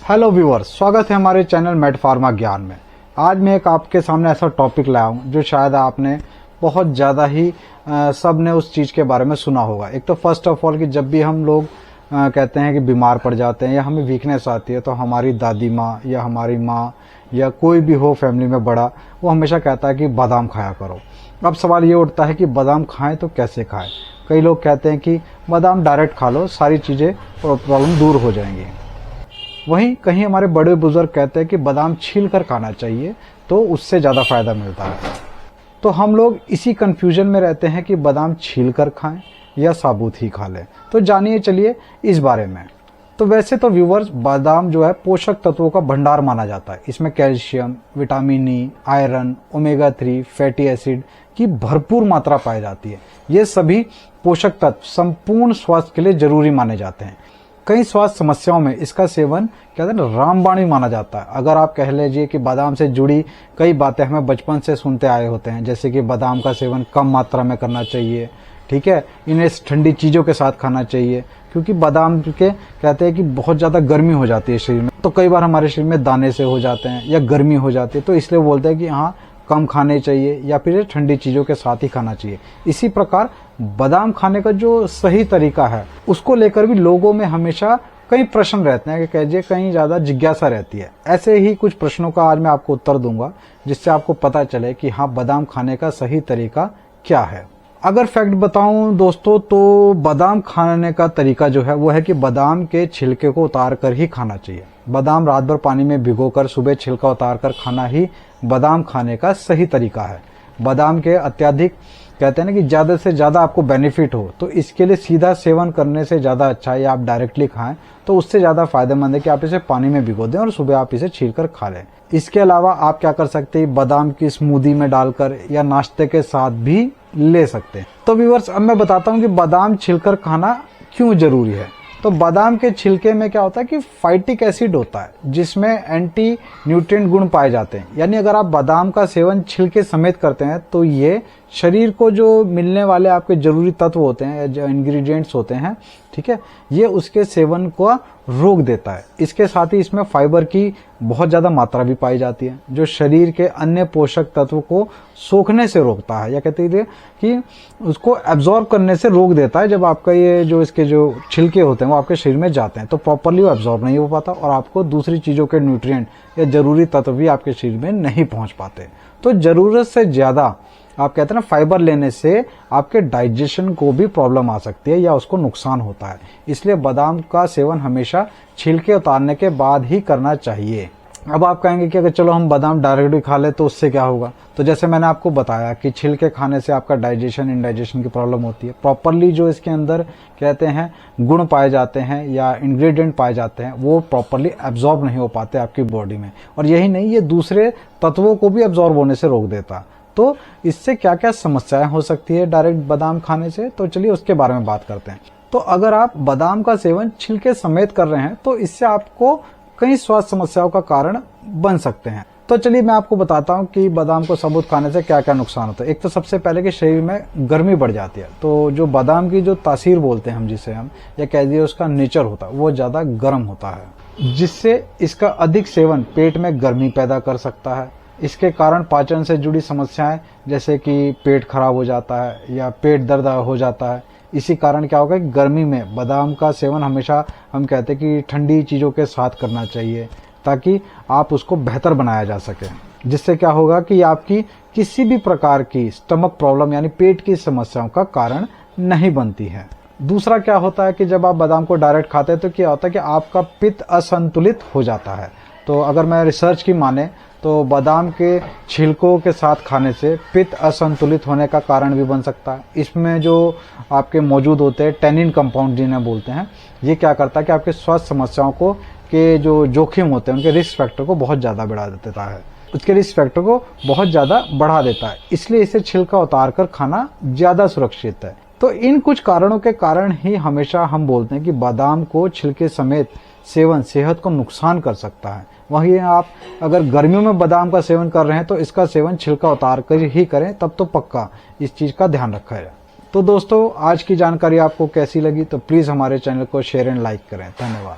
Hello viewers, स्वागत है हमारे चैनल मेड फार्मा ज्ञान में। आज मैं एक आपके सामने ऐसा टॉपिक लाया हूँ जो शायद आपने बहुत ज़्यादा ही सब ने उस चीज़ के बारे में सुना होगा। एक तो फर्स्ट ऑफ ऑल कि जब भी हम लोग कहते हैं कि बीमार पड़ जाते हैं या हमें वीकनेस आती है तो हमारी दादी माँ या हमारी माँ या कोई भी हो फैमिली में बड़ा, वो हमेशा कहता है कि बादाम खाया करो। अब सवाल ये उठता है कि बादाम खाएं तो कैसे खाएं। कई लोग कहते हैं कि बादाम डायरेक्ट खा लो, सारी चीज़ें प्रॉब्लम दूर हो जाएंगी। वहीं कहीं हमारे बड़े बुजुर्ग कहते हैं कि बादाम छील कर खाना चाहिए तो उससे ज़्यादा फायदा मिलता है। तो हम लोग इसी कंफ्यूजन में रहते हैं कि बादाम छील कर खाएं या साबुत ही खा लें। तो जानिए चलिए इस बारे में। तो वैसे तो व्यूवर्स, बादाम जो है पोषक तत्वों का भंडार माना जाता है। इसमें calcium, vitamin E, iron, omega 3 fatty acid की भरपूर मात्रा पाई जाती है। ये सभी पोषक तत्व संपूर्ण स्वास्थ्य के लिए जरूरी माने जाते हैं। कई स्वास्थ्य समस्याओं में इसका सेवन कहते हैं रामबाण माना जाता है। अगर आप कह लीजिए कि बादाम से जुड़ी कई बातें हमें बचपन से सुनते आए होते हैं, जैसे कि बादाम का सेवन कम मात्रा में करना चाहिए, ठीक है, इन्हें ठंडी चीज़ों के साथ खाना चाहिए, क्योंकि बादाम के कहते हैं कि बहुत ज़्यादा गर्मी हो जाती है शरीर में। तो कई बार हमारे शरीर में दाने से हो जाते हैं या गर्मी हो जाती है, तो इसलिए बोलते हैं कि हाँ कम खाने चाहिए या फिर ठंडी चीज़ों के साथ ही खाना चाहिए। इसी प्रकार बादाम खाने का जो सही तरीका है उसको लेकर भी लोगों में हमेशा कई प्रश्न रहते हैं, कि कहिए कहीं ज़्यादा जिज्ञासा रहती है। ऐसे ही कुछ प्रश्नों का आज मैं आपको उत्तर दूंगा, जिससे आपको पता चले कि हाँ बादाम खाने का सही तरीका क्या है। अगर फैक्ट बताऊं दोस्तों, तो बादाम खाने का तरीका जो है वो है कि बादाम के छिलके को उतार कर ही खाना चाहिए। बादाम रात भर पानी में भिगोकर सुबह छिलका उतार कर खाना ही बादाम खाने का सही तरीका है। बादाम के अत्यधिक कहते हैं ना कि ज़्यादा से ज़्यादा आपको बेनिफिट हो, तो इसके लिए सीधा सेवन करने से ज़्यादा अच्छा है या आप डायरेक्टली खाएं तो उससे ज़्यादा फायदेमंद है कि आप इसे पानी में भिगो दें और सुबह आप इसे छील कर खा लें। इसके अलावा आप क्या कर सकते हैं, बादाम की स्मूदी में डालकर या नाश्ते के साथ भी ले सकते हैं। तो व्यूअर्स, अब मैं बताता हूँ कि बादाम छिलकर खाना क्यों जरूरी है। तो बादाम के छिलके में क्या होता है कि फाइटिक एसिड होता है, जिसमें एंटी न्यूट्रिएंट गुण पाए जाते हैं। यानी अगर आप बादाम का सेवन छिलके समेत करते हैं तो ये शरीर को जो मिलने वाले आपके जरूरी तत्व होते हैं, जो इंग्रेडिएंट्स होते हैं, ठीक है, ये उसके सेवन को रोक देता है। इसके साथ ही इसमें फाइबर की बहुत ज़्यादा मात्रा भी पाई जाती है, जो शरीर के अन्य पोषक तत्व को सोखने से रोकता है, या कहते हैं कि उसको एब्जॉर्ब करने से रोक देता है। जब आपका ये जो इसके जो छिलके होते हैं वो आपके शरीर में जाते हैं तो प्रॉपरली वो एब्जॉर्ब नहीं हो पाता और आपको दूसरी चीज़ों के न्यूट्रिएंट या जरूरी तत्व भी आपके शरीर में नहीं पहुँच पाते। तो ज़रूरत से ज़्यादा आप कहते हैं ना फाइबर लेने से आपके डाइजेशन को भी प्रॉब्लम आ सकती है या उसको नुकसान होता है। इसलिए बादाम का सेवन हमेशा छिलके उतारने के बाद ही करना चाहिए। अब आप कहेंगे कि अगर चलो हम बादाम डायरेक्ट भी खा ले तो उससे क्या होगा। तो जैसे मैंने आपको बताया कि छिलके खाने से आपका डाइजेशन, इंडाइजेशन की प्रॉब्लम होती है। प्रॉपरली जो इसके अंदर कहते हैं गुण पाए जाते हैं या इंग्रेडिएंट पाए जाते हैं वो प्रॉपरली एब्जॉर्ब नहीं हो पाते आपकी बॉडी में। और यही नहीं, ये दूसरे तत्वों को भी एब्जॉर्ब होने से रोक देता। तो इससे क्या क्या समस्याएं हो सकती है डायरेक्ट बादाम खाने से, तो चलिए उसके बारे में बात करते हैं। तो अगर आप बादाम का सेवन छिलके समेत कर रहे हैं तो इससे आपको कई स्वास्थ्य समस्याओं का कारण बन सकते हैं। तो चलिए मैं आपको बताता हूं कि बादाम को सबूत खाने से क्या क्या नुकसान होता है। एक तो सबसे पहले कि शरीर में गर्मी बढ़ जाती है। तो जो बादाम की जो तासीर बोलते हैं हम, जिसे हम या कह दिए उसका नेचर होता है, वो ज़्यादा गर्म होता है, जिससे इसका अधिक सेवन पेट में गर्मी पैदा कर सकता है। इसके कारण पाचन से जुड़ी समस्याएं जैसे कि पेट खराब हो जाता है या पेट दर्द हो जाता है। इसी कारण क्या होगा कि गर्मी में बादाम का सेवन हमेशा हम कहते हैं कि ठंडी चीज़ों के साथ करना चाहिए, ताकि आप उसको बेहतर बनाया जा सके। जिससे क्या होगा कि आपकी किसी भी प्रकार की स्टमक प्रॉब्लम यानी पेट की समस्याओं का कारण नहीं बनती है। दूसरा क्या होता है कि जब आप बादाम को डायरेक्ट खाते हैं तो क्या होता है कि आपका पित्त असंतुलित हो जाता है। तो अगर मैं रिसर्च की माने तो बादाम के छिलकों के साथ खाने से पित्त असंतुलित होने का कारण भी बन सकता है। इसमें जो आपके मौजूद होते हैं टेनिन कंपाउंड जिन्हें बोलते हैं, ये क्या करता है कि आपके स्वास्थ्य समस्याओं को के जो जोखिम होते हैं उनके रिस्क फैक्टर को बहुत ज़्यादा बढ़ा देता है, उसके रिस्क फैक्टर को बहुत ज़्यादा बढ़ा देता है। इसलिए इसे छिलका उतार कर खाना ज़्यादा सुरक्षित है। तो इन कुछ कारणों के कारण ही हमेशा हम बोलते हैं कि बादाम को छिलके समेत सेवन सेहत को नुकसान कर सकता है। वहीं आप अगर गर्मियों में बादाम का सेवन कर रहे हैं तो इसका सेवन छिलका उतार कर ही करें, तब तो पक्का इस चीज़ का ध्यान रखा जाए। तो दोस्तों, आज की जानकारी आपको कैसी लगी तो प्लीज़ हमारे चैनल को शेयर एंड लाइक करें। धन्यवाद।